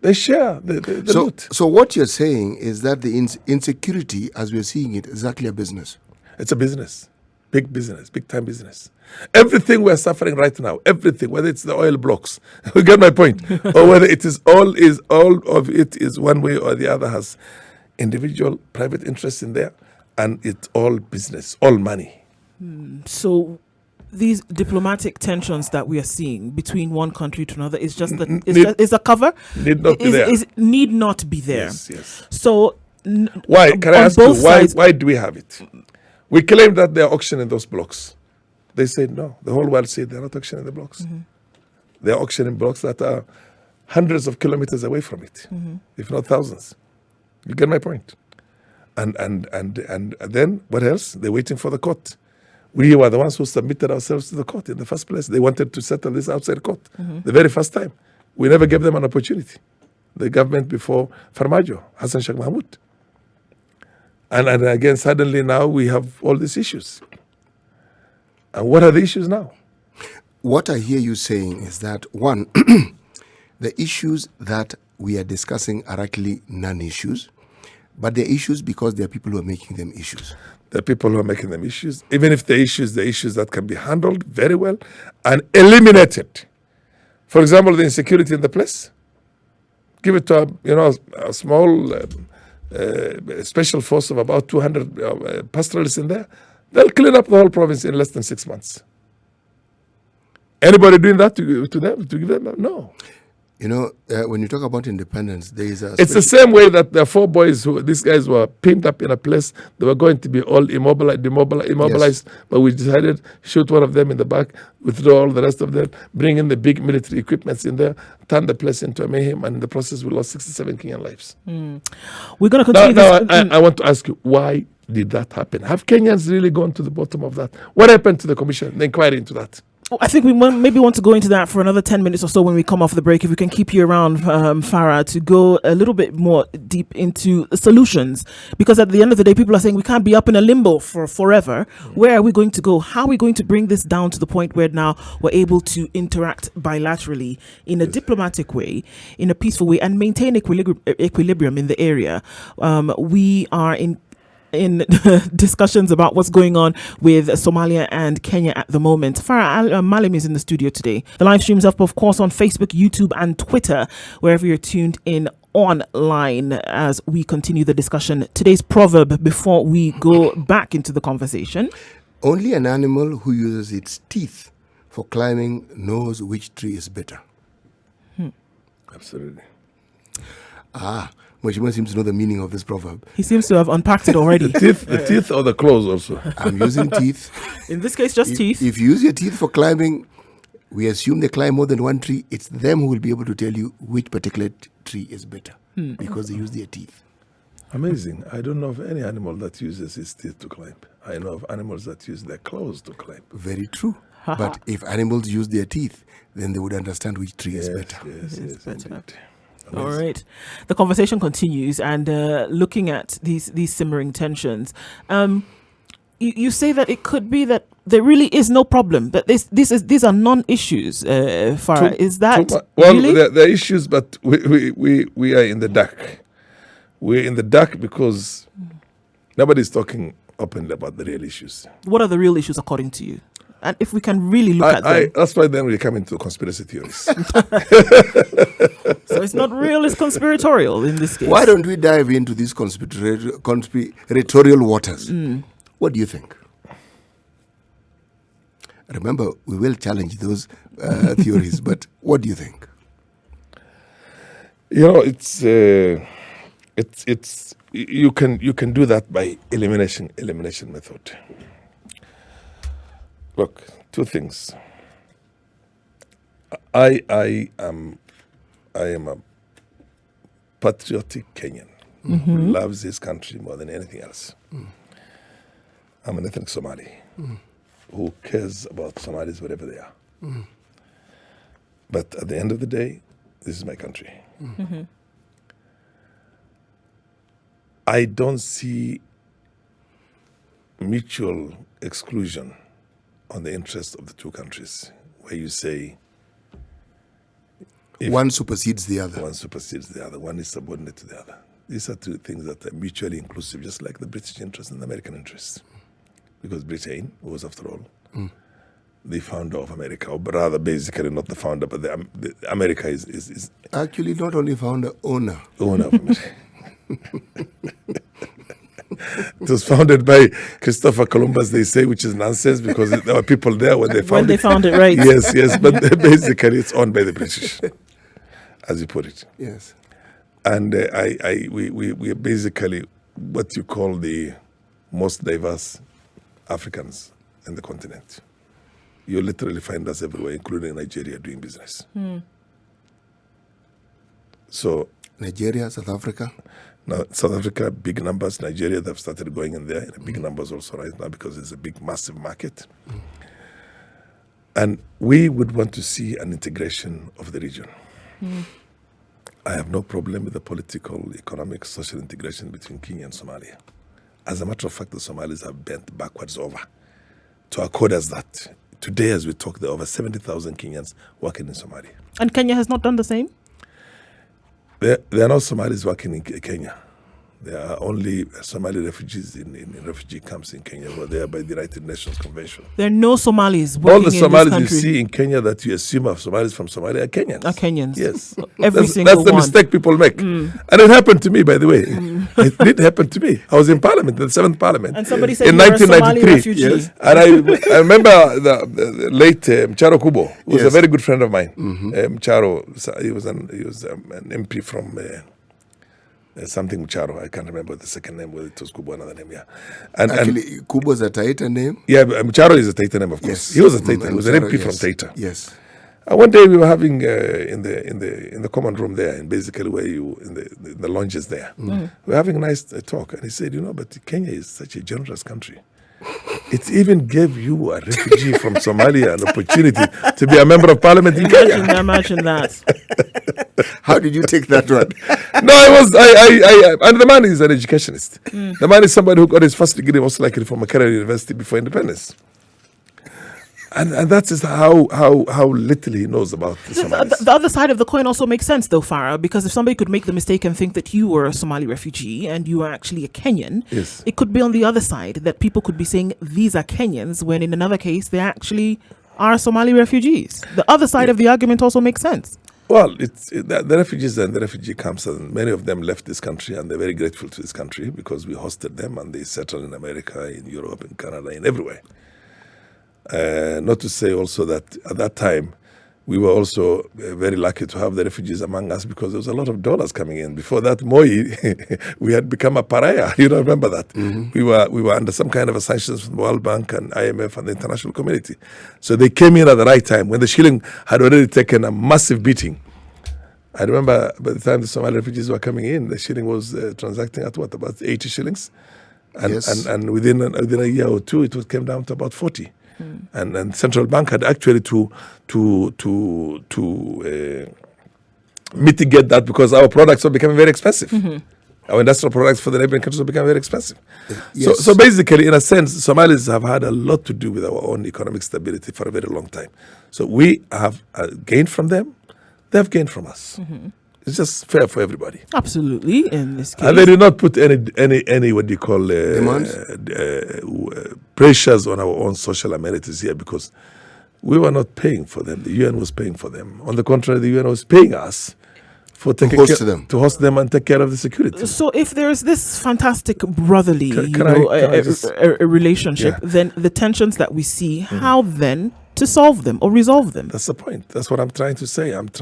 They share the loot. So what you're saying is that the insecurity, as we're seeing it, is actually a business. It's a business. Big business, big time business. Everything we're suffering right now, everything, whether it's the oil blocks, you get my point, or whether it is all of it is one way or the other has individual private interests in there, and it's all business, all money. So these diplomatic tensions that we are seeing between one country to another is just is a cover. Need not be there. Need not be there. Yes. So why? Can I ask you sides, why do we have it? We claim that they're auctioning those blocks. They say no. The whole world said they're not auctioning the blocks. They're auctioning blocks that are hundreds of kilometers away from it, if not thousands. You get my point? And then what else? They're waiting for the court. We were the ones who submitted ourselves to the court in the first place. They wanted to settle this outside court the very first time. We never gave them an opportunity. The government before Farmajo, Hassan Sheikh Mahmoud. And again, suddenly now we have all these issues. And what are the issues now? What I hear you saying is that, one, the issues that we are discussing are actually non-issues, but they're issues because there are people who are making them issues. There are people who are making them issues, even if the issues that can be handled very well and eliminated. For example, the insecurity in the place. Give it to a small special force of about 200 pastoralists in there. They'll clean up the whole province in less than 6 months. Anybody doing that to them, to give them? No. When you talk about independence, there is it's the same way that the 4 boys these guys were pinned up in a place. They were going to be all immobilized, yes. But we decided shoot one of them in the back, withdraw all the rest of them, bring in the big military equipments in there, turn the place into a mayhem, and in the process we lost 67 Kenyan lives. We're going to continue this. I want to ask you, why did that happen? Have Kenyans really gone to the bottom of that? What happened to the commission, the inquiry into that? I think we maybe want to go into that for another 10 minutes or so when we come off the break. If we can keep you around, Farah, to go a little bit more deep into solutions. Because at the end of the day, people are saying we can't be up in a limbo for forever. Where are we going to go? How are we going to bring this down to the point where now we're able to interact bilaterally in a diplomatic way, in a peaceful way, and maintain equilibrium in the area? We are in discussions about what's going on with Somalia and Kenya at the moment. Farah Maalim is in the studio today. The live stream's up, of course, on Facebook, YouTube, and Twitter, wherever you're tuned in online as we continue the discussion. Today's proverb before we go back into the conversation. Only an animal who uses its teeth for climbing knows which tree is better. Absolutely. Mweshima seems to know the meaning of this proverb. He seems to have unpacked it already. The teeth or the claws also? I'm using teeth. In this case, just teeth. If you use your teeth for climbing, we assume they climb more than one tree. It's them who will be able to tell you which particular tree is better because they use their teeth. Amazing. I don't know of any animal that uses its teeth to climb. I know of animals that use their claws to climb. Very true. But if animals use their teeth, then they would understand which tree is better. Yes, better. All right. The conversation continues, and looking at these simmering tensions, you say that it could be that there really is no problem, that these are non-issues. Farah, is that really? Well, they're issues, but we are in the dark. We're in the dark because nobody's talking openly about the real issues. What are the real issues according to you? And if we can really look at them. That's why then we come into conspiracy theories. So it's not real, it's conspiratorial in this case. Why don't we dive into these conspiratorial waters? What do you think? Remember, we will challenge those theories, but what do you think? It's you can do that by elimination method. Look, 2 things. I am a patriotic Kenyan who loves his country more than anything else. I'm an ethnic Somali who cares about Somalis wherever they are. But at the end of the day, this is my country. I don't see mutual exclusion on the interest of the 2 countries, where you say one supersedes the other. One supersedes the other. One is subordinate to the other. These are 2 things that are mutually inclusive, just like the British interest and the American interest. because Britain was, after all, the founder of America, or rather, basically not the founder, but the America is actually not only founder, owner of America. It was founded by Christopher Columbus, they say, which is nonsense because there were people there when they found it. Right? Yes, but basically it's owned by the British, as you put it. Yes. And we are basically what you call the most diverse Africans in the continent. You literally find us everywhere, including Nigeria, doing business. So Nigeria, South Africa. Now, South Africa, big numbers. Nigeria, they've started going in there in big numbers also right now because it's a big, massive market. And we would want to see an integration of the region. I have no problem with the political, economic, social integration between Kenya and Somalia. As a matter of fact, the Somalis have bent backwards over to accord us that. Today, as we talk, there are over 70,000 Kenyans working in Somalia. And Kenya has not done the same? There are no Somalis working in Kenya. There are only Somali refugees in refugee camps in Kenya who are there by the United Nations Convention. There are no Somalis working All the in this Somalis country. you see in Kenya that you assume are Somalis from Somalia are Kenyans. Are Kenyans. Yes. Every single that's the one. mistake people make. And it happened to me, by the way. It did happen to me. I was in Parliament, the 7th Parliament. And somebody said in you were a Somali 1993. refugee. Yes. And I remember the late Mcharo Kubo, who was a very good friend of mine. Mcharo, he was an MP from... something Mcharo, I can't remember the second name, whether it was Kubo, another name, yeah. Actually, Kubo is a Taita name? Yeah, Mcharo is a Taita name, of course. Yes. He was a Taita, he was an Mcharo, MP from yes. Taita. Yes. One day we were having in the common room there, and basically where you in the lounges there, we were having a nice talk, and he said, but Kenya is such a generous country. It even gave you, a refugee from Somalia, an opportunity to be a member of parliament in Kenya. Imagine that. How did you take that one? No, I and the man is an educationist. The man is somebody who got his first degree most likely from Makerere University before independence. And that is how little he knows about the Somalis. The other side of the coin also makes sense, though, Farah, because if somebody could make the mistake and think that you were a Somali refugee and you are actually a Kenyan, Yes. it could be on the other side that people could be saying these are Kenyans when in another case they actually are Somali refugees. The other side of the argument also makes sense. Well, the refugees and the refugee camps, and many of them left this country, and they're very grateful to this country because we hosted them, and they settled in America, in Europe, in Canada, in everywhere. Not to say also that at that time, we were also very lucky to have the refugees among us because there was a lot of dollars coming in. Before that, Moi, we had become a pariah. You don't remember that? We were under some kind of a sanctions from the World Bank and IMF and the international community. So they came in at the right time when the shilling had already taken a massive beating. I remember by the time the Somali refugees were coming in, the shilling was transacting at what, about 80 shillings? And, Yes. and within a year or two, it came down to about 40. And central bank had actually to mitigate that because our products were becoming very expensive. Our industrial products for the neighboring countries were becoming very expensive. Yes. So basically, in a sense, Somalis have had a lot to do with our own economic stability for a very long time. So we have gained from them; they have gained from us. It's just fair for everybody. Absolutely, in this case. And they did not put any what do you call pressures on our own social amenities here because we were not paying for them. The UN was paying for them. On the contrary, the UN was paying us for to host them and take care of the security. So if there's this fantastic brotherly Can I just- a relationship, Yeah. then the tensions that we see, how then to solve them or resolve them? That's the point. That's what I'm trying to say. But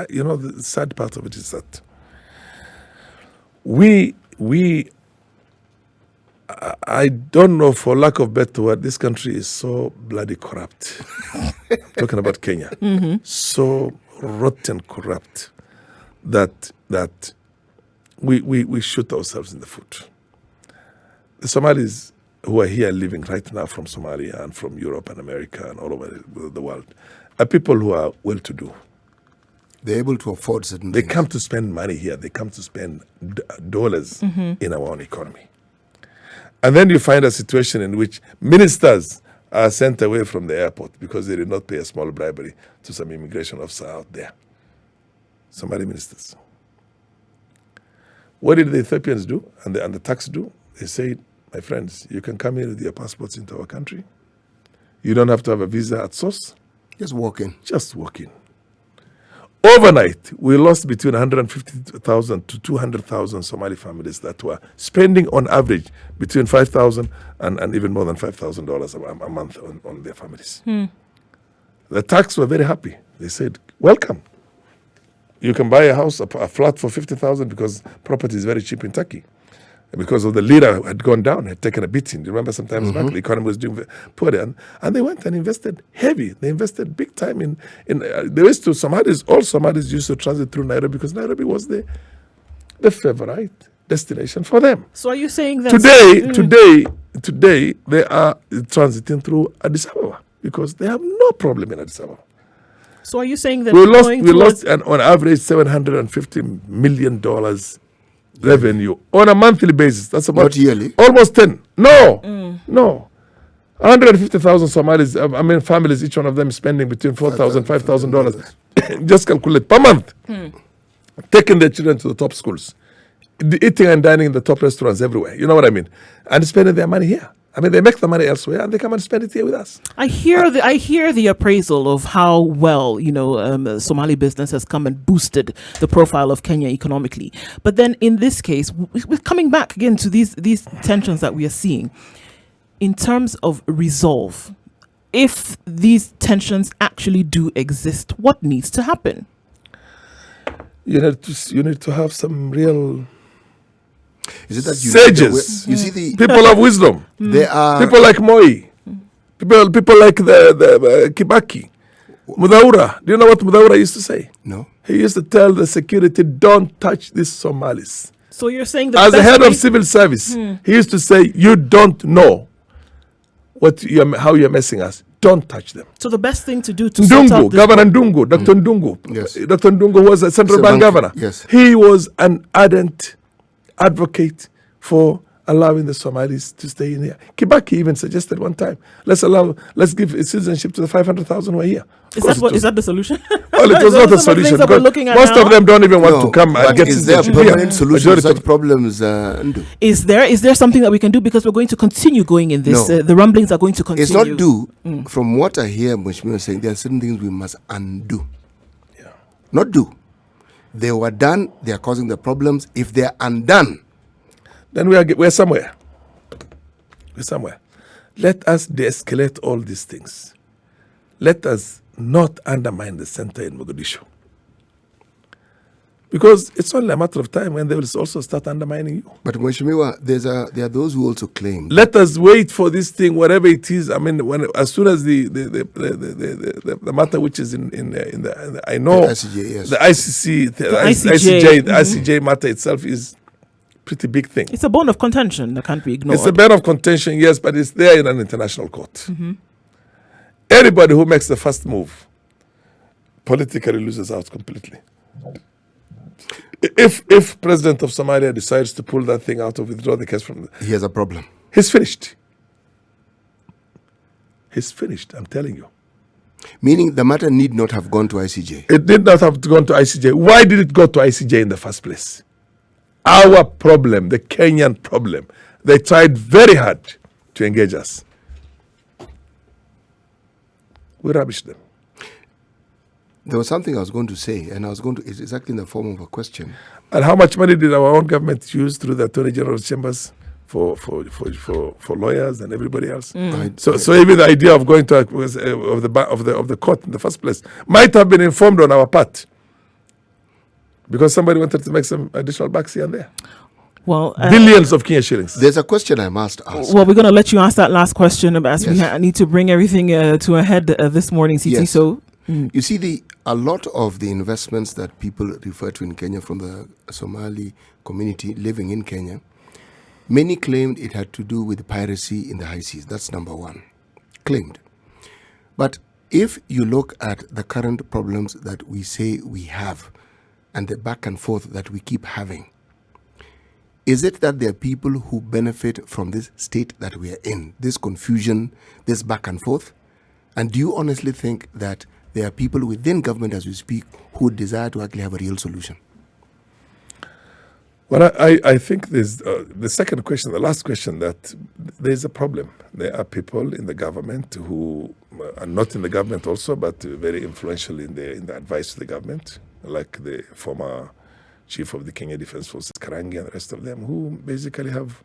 the sad part of it is that I don't know, for lack of better word, this country is so bloody corrupt. Talking about Kenya, so rotten corrupt that we shoot ourselves in the foot. The Somalis who are here living right now from Somalia and from Europe and America and all over the world are people who are well-to-do. They're able to afford certain They things. come to spend money here. They come to spend dollars in our own economy. And then you find a situation in which ministers are sent away from the airport because they did not pay a small bribery to some immigration officer out there. Somali ministers. What did the Ethiopians do and the tax do? They said, my friends, you can come here with your passports into our country. You don't have to have a visa at source. Just walk in. Just walk in. Overnight, we lost between 150,000 to 200,000 Somali families that were spending on average between $5,000 and even more than $5,000 a month on their families. The tax were very happy. They said, welcome. You can buy a house, a flat for $50,000 because property is very cheap in Turkey. Because of the lira had gone down, had taken a beating. Do you remember sometimes back, the economy was doing poorly. And they went and invested heavy. They invested big time in the rest to Somalis. All Somalis used to transit through Nairobi because Nairobi was the favorite destination for them. So are you saying that today they are transiting through Addis Ababa because they have no problem in Addis Ababa. So are you saying that we lost on average $750 million revenue on a monthly basis? That's about not yearly. Almost 10. No. 150,000 Somalis, families, each one of them spending between $4,000 and $5,000. Just calculate per month. Taking their children to the top schools, eating and dining in the top restaurants everywhere. You know what I mean? And spending their money here. They make the money elsewhere and they come and spend it here with us. I hear the appraisal of how well, Somali business has come and boosted the profile of Kenya economically. But then in this case, we're coming back again to these tensions that we are seeing. In terms of resolve, if these tensions actually do exist, what needs to happen? You need to have some real Is it that sages, you see the people of wisdom. There are people like Moi, people like the Kibaki, Mudaura. Do you know what Mudaura used to say? No. He used to tell the security, "Don't touch these Somalis." So you're saying that as the head of civil service, he used to say, "You don't know how you're messing us. Don't touch them." So the best thing to do to sort out this Governor Ndungu, Dr. Ndungu, Yes. Dr. Ndungu was a central bank governor. Yes. He was an ardent advocate for allowing the Somalis to stay in here. Kibaki even suggested one time, let's give citizenship to the 500,000 who are here. Is that the solution? Well, it was not a solution because most of them don't even want to come and get is there a citizenship permanent here. solution to such problems, Ndu? Is there something that we can do, because we're going to continue going in this? No. The rumblings are going to continue. It's not do. From what I hear Mheshimiwa saying, there are certain things we must undo. Yeah. Not do. They were done. They are causing the problems. If they are undone, then we're somewhere. We're somewhere. Let us de-escalate all these things. Let us not undermine the center in Mogadishu. Because it's only a matter of time when they will also start undermining you. but Mheshimiwa, there are those who also claim. Let us wait for this thing, whatever it is. As soon as the matter which is in the I know The ICJ, yes. the ICC, the ICJ. the ICJ matter itself is pretty big thing. It's a bone of contention that can't be ignored. It's a bit of contention, yes, but it's there in an international court. Anybody who makes the first move politically loses out completely. If President of Somalia decides to pull that thing out or withdraw the case from, He has a problem. he's finished. He's finished, I'm telling you. Meaning the matter need not have gone to ICJ. It did not have to go to ICJ. Why did it go to ICJ in the first place? Our problem, the Kenyan problem. They tried very hard to engage us. We rubbished them. There was something I was going to say, and it's exactly in the form of a question. And how much money did our own government use through the Attorney General's chambers for lawyers and everybody else? So even the idea of going to of the court in the first place might have been informed on our part, because somebody wanted to make some additional bucks here and there. Well, Billions of Kenya shillings. There's a question I must ask. Well, we're going to let you ask that last question, as Yes. we need to bring everything to a head this morning, CT. Yes. So, You see, a lot of the investments that people refer to in Kenya from the Somali community living in Kenya, many claimed it had to do with piracy in the high seas. That's number one. Claimed. But if you look at the current problems that we say we have and the back and forth that we keep having, is it that there are people who benefit from this state that we are in, this confusion, this back and forth? And do you honestly think that there are people within government as we speak who desire to actually have a real solution? Well, I think there's the second question, the last question, that there's a problem. There are people in the government who are not in the government also, but very influential in the advice to the government, like the former chief of the Kenya Defense Forces, Karangi, and the rest of them, who basically have,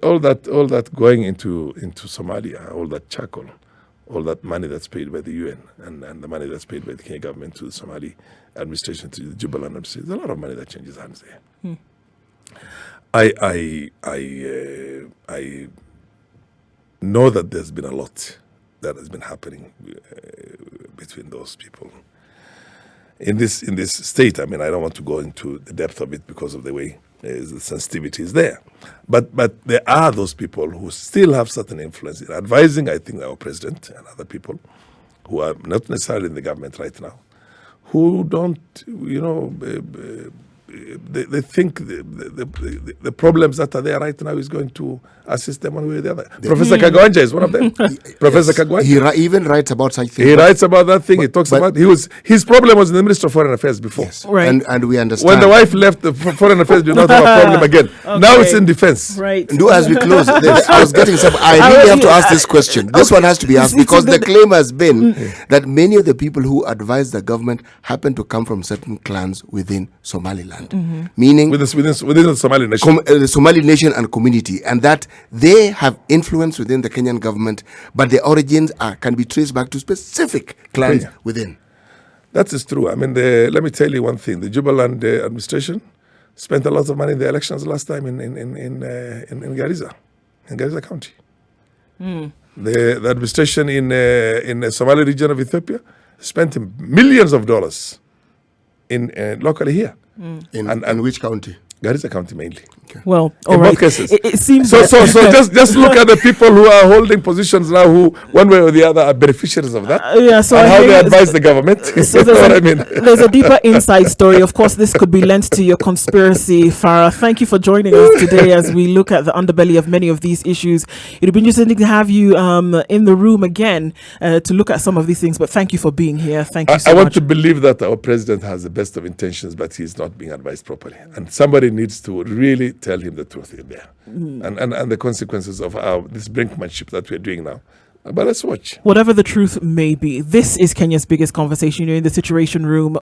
all that going into Somalia, all that charcoal, all that money that's paid by the UN and the money that's paid by the Kenya government to the Somali administration, to the Jubaland administration. There's a lot of money that changes hands there. I know that there's been a lot that has been happening between those people. In this state, I mean, I don't want to go into the depth of it because of the way the sensitivity is there. But there are those people who still have certain influence in advising, I think, our president and other people who are not necessarily in the government right now, who don't, they think the problems that are there right now is going to assist them one way or the other. Professor Kagwanja is one of them. Professor Kagwanja. He even writes about such things. He writes about that thing. He talks about his problem was in the Ministry of Foreign Affairs before. Yes. Right. And we understand. When the wife left, the Foreign Affairs did not have a problem again. Okay. Now it's in defense. Right. Do as we close. I was getting some. I really have to ask this question. This one has to be asked because the claim has been that many of the people who advise the government happen to come from certain clans within Somaliland. Meaning within the Somali nation, the Somali nation and community, and that they have influence within the Kenyan government, but their origins can be traced back to specific clans within. That is true. I mean, let me tell you one thing: the Jubaland administration spent a lot of money in the elections last time in Garissa, in Garissa County. The administration in the Somali region of Ethiopia spent millions of dollars in locally here. In which county? Garissa County mainly. Okay. Well, in both cases. It seems so. Just look at the people who are holding positions now, who one way or the other are beneficiaries of that. So and how they advise the government. So there's a deeper inside story. Of course, this could be lent to your conspiracy, Farah. Thank you for joining us today as we look at the underbelly of many of these issues. It would be interesting to have you in the room again to look at some of these things. But thank you for being here. Thank you so much. I want to believe that our president has the best of intentions, but he's not being advised properly, and somebody needs to really tell him the truth in there and the consequences of this brinkmanship that we're doing now. But let's watch. Whatever the truth may be, this is Kenya's biggest conversation. You're in the Situation Room